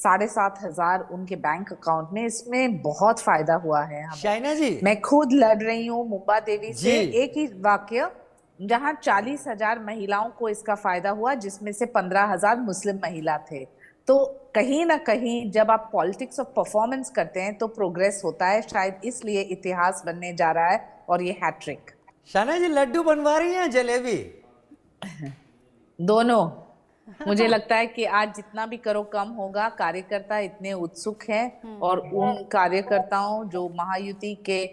7,500 उनके bank account में, इसमें बहुत फायदा हुआ है हमें। शाइना जी। मैं खुद लड़ रही हूँ मुंबा देवी जी। से, एक ही वाक्य जहां 40,000 महिलाओं को इसका फायदा हुआ, जिसमें से 15,000 मुस्लिम महिला थे। तो कहीं ना कहीं जब आप पॉलिटिक्स ऑफ परफॉर्मेंस करते हैं तो प्रोग्रेस होता है, शायद इसलिए इतिहास बनने जा रहा है और ये हैट्रिक। शाइना जी, लड्डू बनवा रही हैं जलेबी? दोनों। मुझे लगता है कि आज जितना भी करो कम होगा। कार्यकर्ता इतने उत्सुक हैं, और उन कार्यकर्ताओं जो महायुति के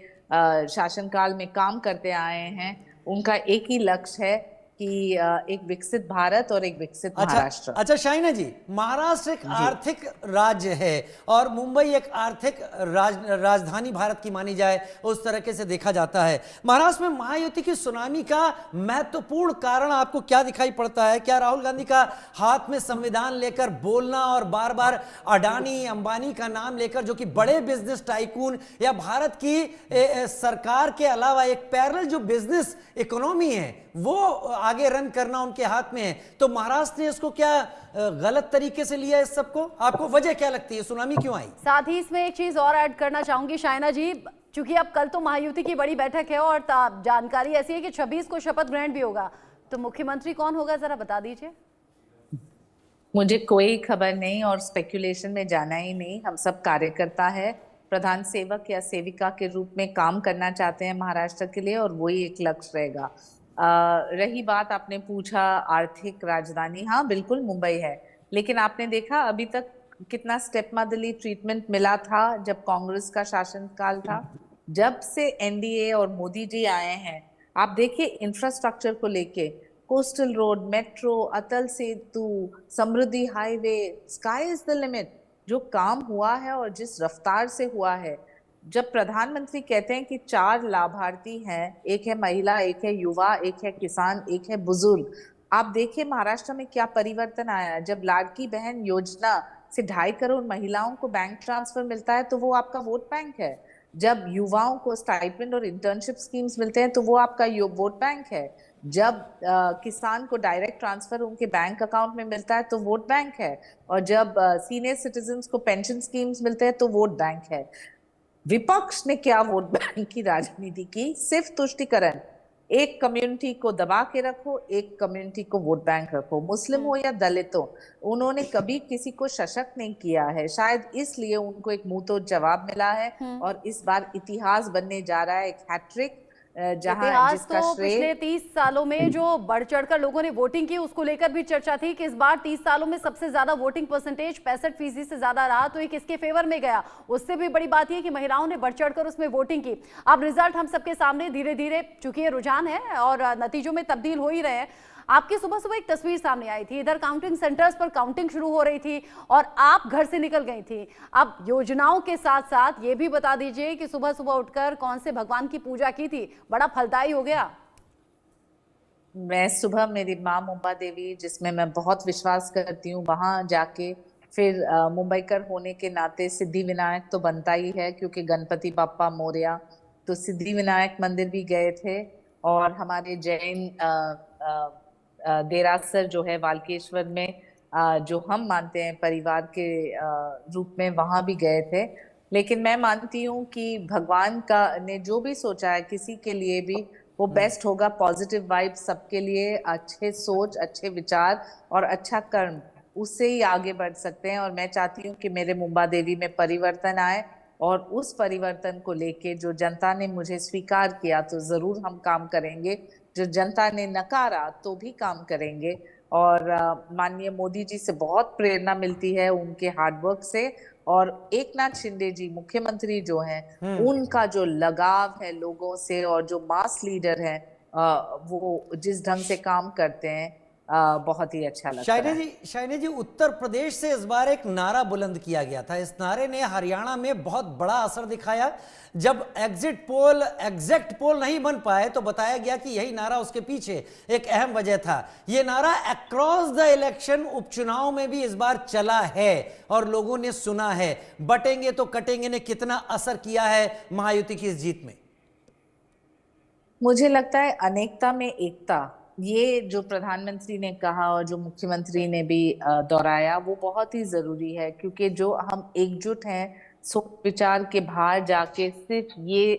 शासनकाल में काम करते आए हैं, उनका एक ही लक्ष्य है कि एक विकसित भारत और एक विकसित अच्छा। महाराष्ट्र। अच्छा शाइना जी, महाराष्ट्र एक जी। आर्थिक राज्य है और मुंबई एक आर्थिक राजधानी भारत की मानी जाए, उस तरीके से देखा जाता है। महाराष्ट्र में महायुति की सुनामी का महत्वपूर्ण कारण आपको क्या दिखाई पड़ता है? क्या राहुल गांधी का हाथ में संविधान लेकर बोलना और बार बार अडानी अंबानी का नाम लेकर, जो कि बड़े बिजनेस टाइकून, या भारत की सरकार के अलावा एक पैरेलल जो बिजनेस इकोनॉमी है वो आगे रन करना उनके हाथ में है, तो महाराष्ट्र ने इसको क्या गलत तरीके से लिया? इस सबको आपको वजह क्या लगती है, सुनामी क्यों आई? साथ ही इसमें एक चीज और ऐड करना चाहूंगी शाइना जी, क्योंकि अब कल तो महायुति की बड़ी बैठक है और जानकारी ऐसी है कि 26 को शपथ ग्रहण भी होगा, तो मुख्यमंत्री कौन होगा जरा बता दीजिए। मुझे कोई खबर नहीं और स्पेकुलेशन में जाना ही नहीं। हम सब कार्यकर्ता है, प्रधान सेवक या सेविका के रूप में काम करना चाहते हैं महाराष्ट्र के लिए, और वही एक लक्ष्य रहेगा। रही बात, आपने पूछा आर्थिक राजधानी, हाँ बिल्कुल मुंबई है, लेकिन आपने देखा अभी तक कितना स्टेप मदरली ट्रीटमेंट मिला था जब कांग्रेस का शासनकाल था। जब से एनडीए और मोदी जी आए हैं, आप देखिए इंफ्रास्ट्रक्चर को लेके, coastal road, metro, Atal Setu, Samriddhi highway, sky is the limit. जो काम हुआ है और जिस रफ्तार से हुआ है, जब प्रधानमंत्री कहते हैं कि 4 लाभार्थी हैं, एक है महिला, एक है युवा, एक है किसान, एक है बुजुर्ग। आप देखिए महाराष्ट्र में क्या परिवर्तन आया। जब लाड़की बहन योजना से 2.5 करोड़ महिलाओं को बैंक ट्रांसफर मिलता है तो वो आपका वोट बैंक है। जब युवाओं को स्टाइपेंड और इंटर्नशिप स्कीम्स मिलते हैं तो वो आपका वोट बैंक है। जब किसान को डायरेक्ट ट्रांसफर उनके बैंक अकाउंट में मिलता है तो वोट बैंक है। और जब सीनियर सिटीजन्स को पेंशन स्कीम्स मिलते हैं तो वोट बैंक है। विपक्ष ने क्या वोट बैंक की राजनीति की? सिर्फ तुष्टीकरण। एक कम्युनिटी को दबा के रखो, एक कम्युनिटी को वोट बैंक रखो, मुस्लिम हो या दलित हो। उन्होंने कभी किसी को सशक्त नहीं किया है, शायद इसलिए उनको एक मुंह तो जवाब मिला है। और इस बार इतिहास बनने जा रहा है, एक हैट्रिक, जहां इतिहास जिसका तो श्रेय। पिछले 30 सालों में जो बढ़ चढ़कर लोगों ने वोटिंग की उसको लेकर भी चर्चा थी कि इस बार 30 सालों में सबसे ज्यादा वोटिंग परसेंटेज 65% से ज्यादा रहा, तो एक इसके फेवर में गया। उससे भी बड़ी बात यह कि महिलाओं ने बढ़ चढ़कर उसमें वोटिंग की। अब रिजल्ट हम सबके सामने धीरे धीरे, चूंकि ये रुझान है और नतीजों में तब्दील हो ही रहे हैं। आपकी सुबह सुबह एक तस्वीर सामने आई थी, इधर काउंटिंग सेंटर्स पर काउंटिंग शुरू हो रही थी और आप घर से निकल गई थी। अब योजनाओं के साथ साथ ये भी बता दीजिए कि सुबह सुबह उठकर कौन से भगवान की पूजा की थी, बड़ा फलदायी हो गया? मैं सुबह मेरी माँ मुंबा देवी, जिसमें मैं बहुत विश्वास करती हूँ, वहां जाके फिर मुंबईकर होने के नाते सिद्धि विनायक तो बनता ही है, क्योंकि गणपति बाप्पा मोरया, तो सिद्धि विनायक मंदिर भी गए थे। और हमारे जैन देरासर जो है वाल्केश्वर में, जो हम मानते हैं परिवार के रूप में, वहां भी गए थे। लेकिन मैं मानती हूँ कि भगवान का ने जो भी सोचा है किसी के लिए भी वो बेस्ट होगा। पॉजिटिव वाइब सबके लिए, अच्छे सोच, अच्छे विचार और अच्छा कर्म, उससे ही आगे बढ़ सकते हैं। और मैं चाहती हूँ कि मेरे मुंबा देवी में परिवर्तन आए, और उस परिवर्तन को लेके जो जनता ने मुझे स्वीकार किया तो जरूर हम काम करेंगे, जो जनता ने नकारा तो भी काम करेंगे। और माननीय मोदी जी से बहुत प्रेरणा मिलती है, उनके हार्डवर्क से। और एक नाथ शिंदे जी मुख्यमंत्री जो हैं, उनका जो लगाव है लोगों से, और जो मास लीडर है, वो जिस ढंग से काम करते हैं, बहुत ही अच्छा लगता है। शाइनी जी, उत्तर प्रदेश से इस बार एक नारा बुलंद किया गया था। इस नारे ने हरियाणा में बहुत बड़ा असर दिखाया। जब एग्जैक्ट पोल नहीं बन पाए तो बताया गया कि यही नारा उसके पीछे एक अहम वजह था। यह नारा अक्रॉस द इलेक्शन, उपचुनाव में भी इस बार चला है और लोगों ने सुना है। बटेंगे तो कटेंगे ने कितना असर किया है महायुति की इस जीत में? मुझे लगता है अनेकता में एकता। ये जो प्रधानमंत्री ने कहा और जो मुख्यमंत्री ने भी दोहराया वो बहुत ही जरूरी है, क्योंकि जो हम एकजुट हैं सोच विचार के बाहर जाके सिर्फ ये